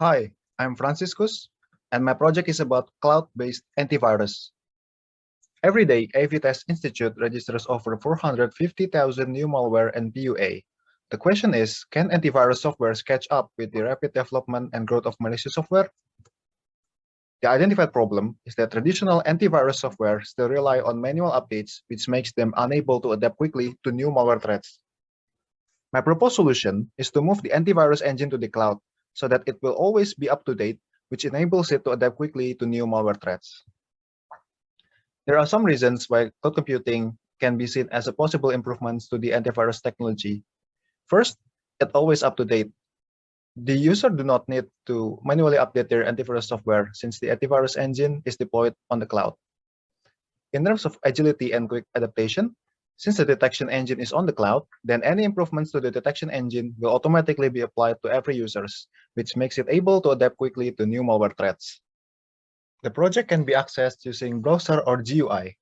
Hi, I'm Fransiscus, and my project is about cloud-based antivirus. Every day, AV-Test Institute registers over 450,000 new malware and PUA. The question is, can antivirus software catch up with the rapid development and growth of malicious software? The identified problem is that traditional antivirus software still rely on manual updates, which makes them unable to adapt quickly to new malware threats. My proposed solution is to move the antivirus engine to the cloud so that it will always be up to date, which enables it to adapt quickly to new malware threats. There are some reasons why cloud computing can be seen as a possible improvement to the antivirus technology. First, it's always up to date. The user do not need to manually update their antivirus software since the antivirus engine is deployed on the cloud. In terms of agility and quick adaptation, since the detection engine is on the cloud, then any improvements to the detection engine will automatically be applied to every user, which makes it able to adapt quickly to new malware threats. The project can be accessed using browser or GUI.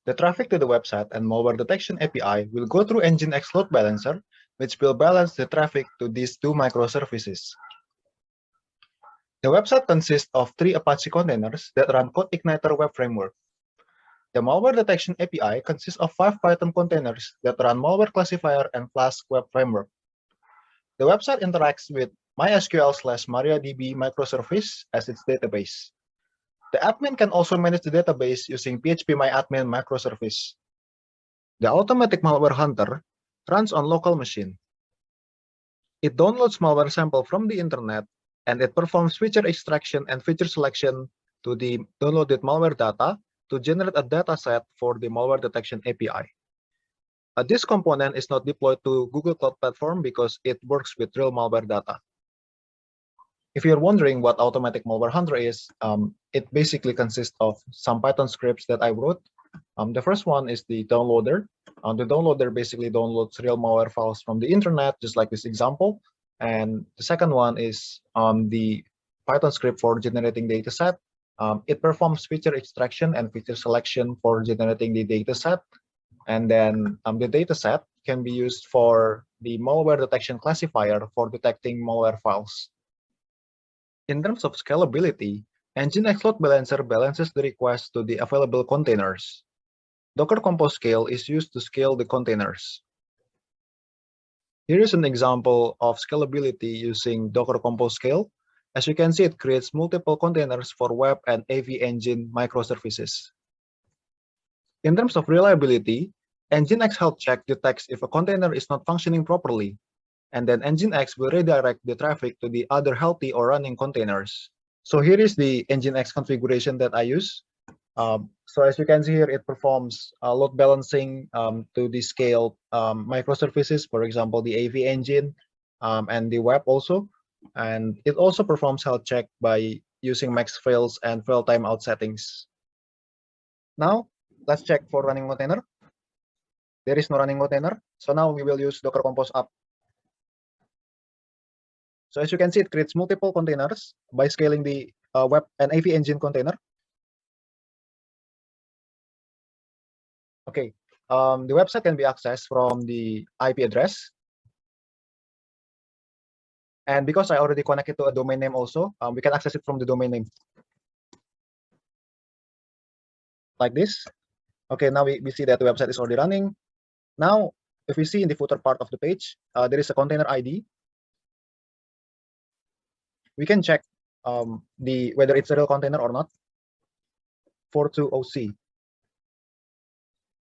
The traffic to the website and malware detection API will go through Nginx load balancer, which will balance the traffic to these two microservices. The website consists of 3 Apache containers that run CodeIgniter web framework. The malware detection API consists of 5 Python containers that run malware classifier and Flask web framework. The website interacts with MySQL/MariaDB microservice as its database. The admin can also manage the database using phpMyAdmin microservice. The automatic malware hunter runs on local machine. It downloads malware sample from the internet, and it performs feature extraction and feature selection to the downloaded malware data to generate a dataset for the malware detection API. This component is not deployed to Google Cloud Platform because it works with real malware data. If you're wondering what automatic malware hunter is, it basically consists of some Python scripts that I wrote. The first one is the downloader. The downloader basically downloads real malware files from the internet, just like this example. And the second one is the Python script for generating dataset. It performs feature extraction and feature selection for generating the dataset. And then the dataset can be used for the malware detection classifier for detecting malware files. In terms of scalability, Nginx load balancer balances the request to the available containers. Docker Compose Scale is used to scale the containers. Here is an example of scalability using Docker Compose Scale. As you can see, it creates multiple containers for web and AV engine microservices. In terms of reliability, Nginx health check detects if a container is not functioning properly, and then Nginx will redirect the traffic to the other healthy or running containers. So here is the Nginx configuration that I use. So as you can see here, it performs load balancing to the scale microservices, for example, the AV engine and the web also. And it also performs health check by using max fails and fail timeout settings. Now, let's check for running container. There is no running container. So now we will use Docker Compose app. So as you can see, it creates multiple containers by scaling the web and AV engine container. Okay, the website can be accessed from the IP address. And because I already connected to a domain name also, we can access it from the domain name. Like this. Okay, now we see that the website is already running. Now, if we see in the footer part of the page, there is a container ID. We can check whether it's a real container or not. 420C.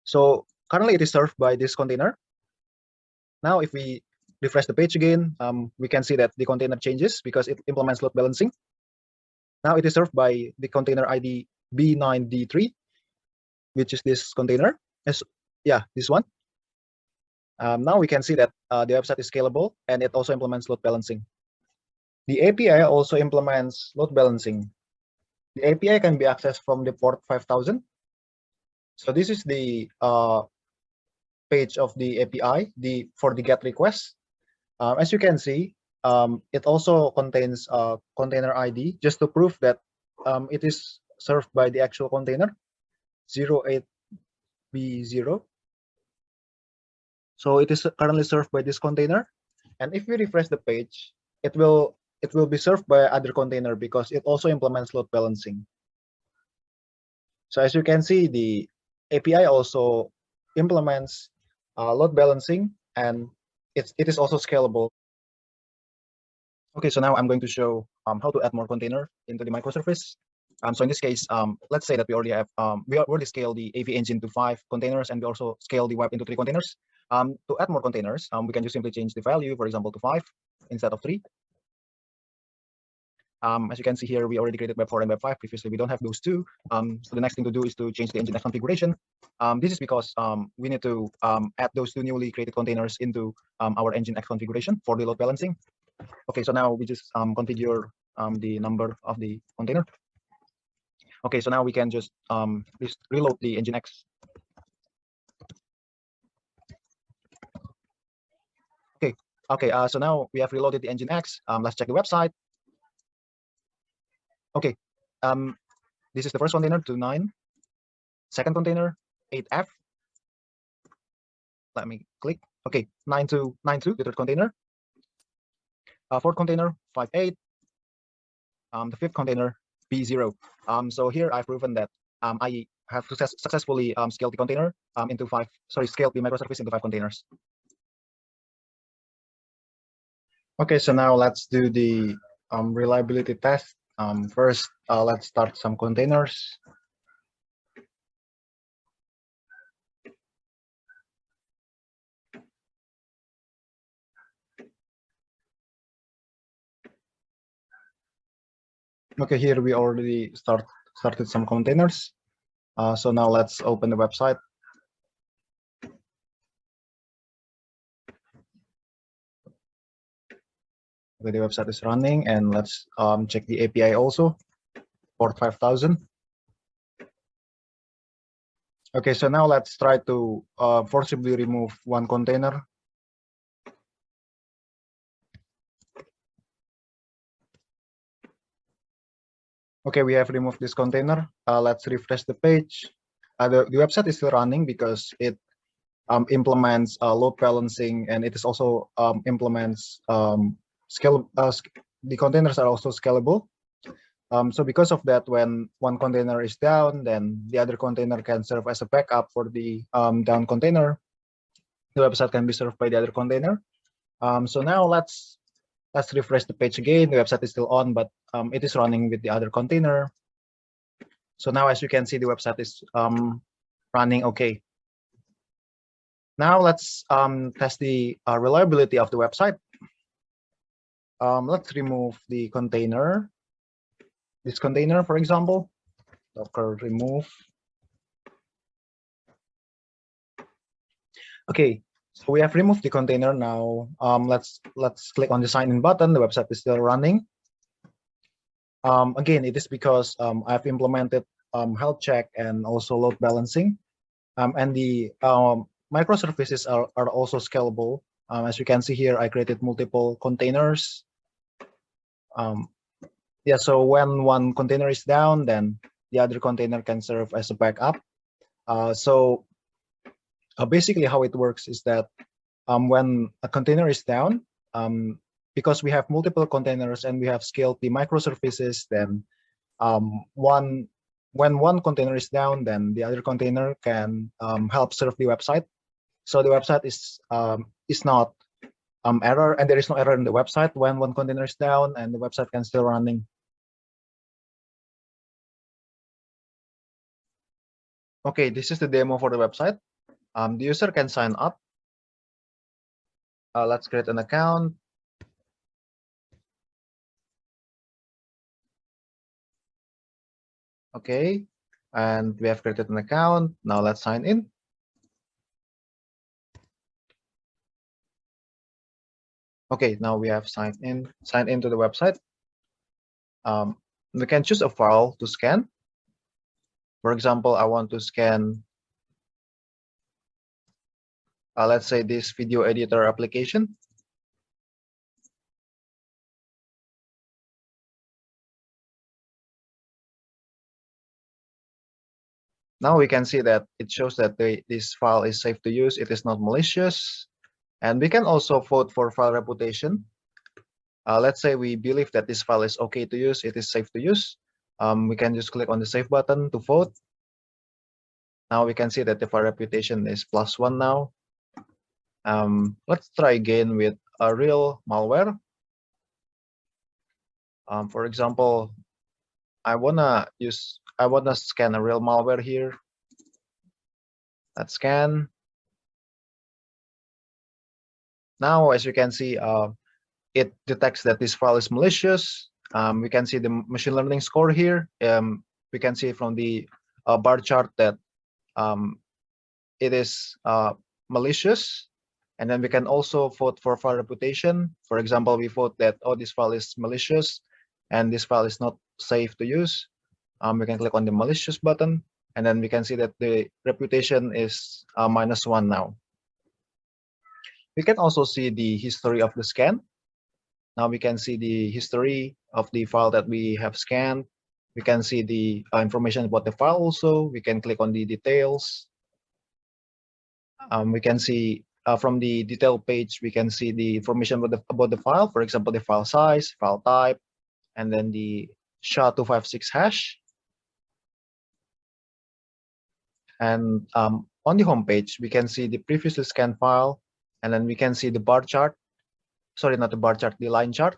So currently it is served by this container. Now, if we refresh the page again, we can see that the container changes because it implements load balancing. Now it is served by the container ID B9D3, which is this container. Yeah, this one. Now we can see that the website is scalable and it also implements load balancing. The API also implements load balancing. The API can be accessed from the port 5000. So this is the page of the API for the GET request. As you can see, it also contains a container ID just to prove that it is served by the actual container 08B0. So it is currently served by this container. And if we refresh the page, it will it will be served by other container because it also implements load balancing. So as you can see, the API also implements load balancing, and it is also scalable. Okay, so now I'm going to show how to add more container into the microservice. So in this case, let's say that we already have we already scale the AV engine to 5 containers, and we also scale the web into 3 containers. To add more containers, we can just simply change the value, for example, to 5 instead of 3. As you can see here, we already created web 4 and web 5. Previously, we don't have those two. So the next thing to do is to change the Nginx configuration. This is because we need to add those 2 newly created containers into our Nginx configuration for the load balancing. Okay, so now we just configure the number of the container. Okay, so now we can just reload the Nginx. Okay, so now we have reloaded the Nginx. Let's check the website. Okay, this is the first container, 29. Second container, 8F. Let me click. Okay, 9292, the third container. Fourth container, 58. The fifth container, B0. So here I've proven that I have successfully scaled the container into 5. Sorry, scaled the microservice into 5 containers. Okay, so now let's do the reliability test. First, let's start some containers. Okay, here we already started some containers. So now let's open the website. Okay, the website is running, and let's check the API also, port 5000. Okay, so now let's try to forcibly remove one container. Okay, we have removed this container. Let's refresh the page. The website is still running because it implements load balancing, and it is also implements the containers are also scalable. So because of that, when one container is down, then the other container can serve as a backup for the down container. The website can be served by the other container. So now let's refresh the page again. The website is still on, but it is running with the other container. So now, as you can see, the website is running okay. Now let's test the reliability of the website. Let's remove the container. This container, for example, docker remove. Okay, so we have removed the container. Now let's click on the sign in button. The website is still running. Again, it is because I've implemented health check and also load balancing, and the microservices are also scalable. As you can see here, I created multiple containers. Yeah, so when one container is down, then the other container can serve as a backup. So basically how it works is that when a container is down, because we have multiple containers and we have scaled the microservices, then when one container is down, then the other container can help serve the website. So the website is not error, and there is no error in the website when one container is down, and the website can still running. Okay, this is the demo for the website. The user can sign up. Let's create an account. Okay, and we have created an account. Now let's sign in. Okay, now we have signed into the website. We can choose a file to scan. For example, I want to scan, let's say, this video editor application. Now we can see that it shows that this file is safe to use. It is not malicious. And we can also vote for file reputation. Let's say we believe that this file is okay to use, it is safe to use. We can just click on the save button to vote. Now we can see that the file reputation is +1 now. Let's try again with a real malware. For example, I wanna scan a real malware here. Let's scan. Now, as you can see, it detects that this file is malicious. We can see the machine learning score here. We can see from the bar chart that it is malicious. And then we can also vote for file reputation. For example, we vote that, oh, this file is malicious and this file is not safe to use. We can click on the malicious button, and then we can see that the reputation is -1 now. We can also see the history of the scan. Now we can see the history of the file that we have scanned. We can see the information about the file also. We can click on the details. We can see from the detail page, we can see the information about the file. For example, the file size, file type, and then the SHA-256 hash. And on the home page, we can see the previously scanned file, and then we can see the bar chart. Sorry, not the bar chart, the line chart.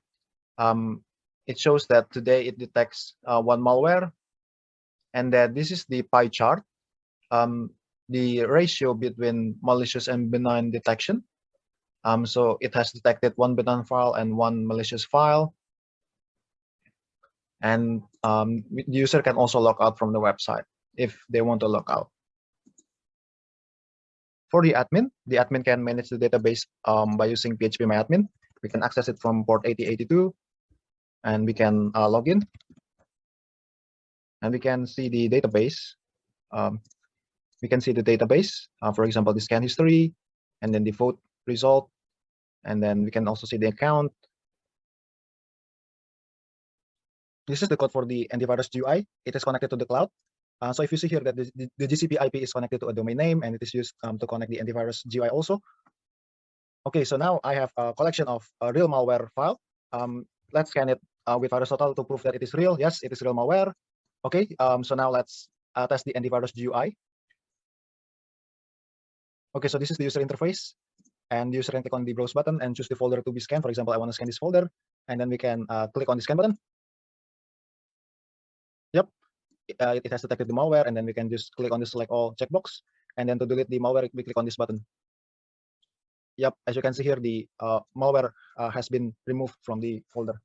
It shows that today it detects one malware, and that this is the pie chart, the ratio between malicious and benign detection. So it has detected one benign file and one malicious file. And the user can also log out from the website if they want to log out. For the admin can manage the database by using phpMyAdmin. We can access it from port 8082, and we can log in. And we can see the database. We can see the database, for example, the scan history, and then the vote result. And then we can also see the account. This is the code for the antivirus GUI. It is connected to the cloud. So if you see here that the GCP IP is connected to a domain name, and it is used to connect the antivirus GUI also. Okay, so now I have a collection of a real malware file. Let's scan it with VirusTotal to prove that it is real. Yes, it is real malware. Okay, so now let's test the antivirus GUI. Okay, so this is the user interface, and the user can click on the browse button and choose the folder to be scanned. For example, I want to scan this folder, and then we can click on the scan button. Yep, it has detected the malware, and then we can just click on the select all checkbox, and then to delete the malware, we click on this button. Yep, as you can see here, the malware has been removed from the folder.